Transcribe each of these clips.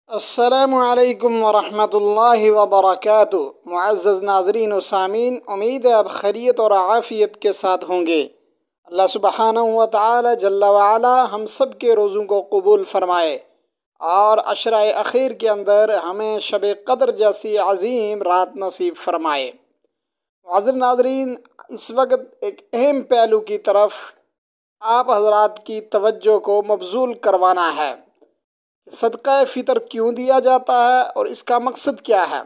السلام علیکم ورحمۃ اللہ وبرکاتہ۔ معزز ناظرین و سامعین، امید ہے آپ خیریت اور عافیت کے ساتھ ہوں گے۔ اللہ سبحانہ و تعالی جل وعلا ہم سب کے روزوں کو قبول فرمائے اور عشرہ اخیر کے اندر ہمیں شب قدر جیسی عظیم رات نصیب فرمائے۔ معزز ناظرین، اس وقت ایک اہم پہلو کی طرف آپ حضرات کی توجہ کو مبذول کروانا ہے۔ صدقہ فطر کیوں دیا جاتا ہے اور اس کا مقصد کیا ہے؟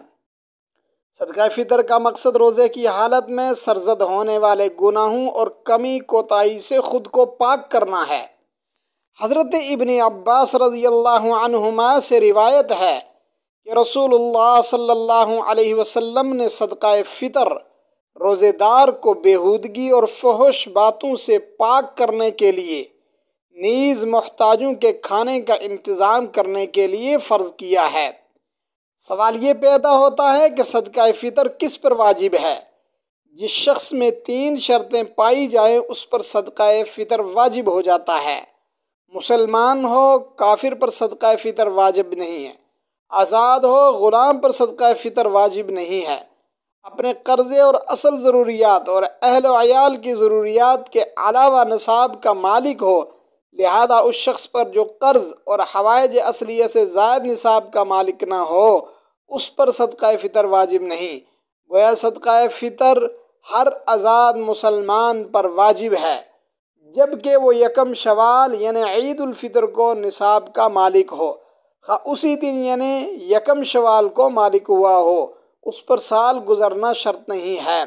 صدقہ فطر کا مقصد روزے کی حالت میں سرزد ہونے والے گناہوں اور کمی کوتاہی سے خود کو پاک کرنا ہے۔ حضرت ابن عباس رضی اللہ عنہما سے روایت ہے کہ رسول اللہ صلی اللہ علیہ وسلم نے صدقہ فطر روزے دار کو بےہودگی اور فحش باتوں سے پاک کرنے کے لیے نیز محتاجوں کے کھانے کا انتظام کرنے کے لیے فرض کیا ہے۔ سوال یہ پیدا ہوتا ہے کہ صدقہ فطر کس پر واجب ہے؟ جس شخص میں 3 شرطیں پائی جائیں اس پر صدقہ فطر واجب ہو جاتا ہے۔ مسلمان ہو، کافر پر صدقہ فطر واجب نہیں ہے۔ آزاد ہو، غلام پر صدقہ فطر واجب نہیں ہے۔ اپنے قرضے اور اصل ضروریات اور اہل و عیال کی ضروریات کے علاوہ نصاب کا مالک ہو، لہذا اس شخص پر جو قرض اور حوائج اصلیہ سے زائد نصاب کا مالک نہ ہو اس پر صدقہ فطر واجب نہیں۔ گویا صدقہ فطر ہر آزاد مسلمان پر واجب ہے، جبکہ وہ یکم شوال یعنی عید الفطر کو نصاب کا مالک ہو، خواہ اسی دن یعنی یکم شوال کو مالک ہوا ہو، اس پر سال گزرنا شرط نہیں ہے۔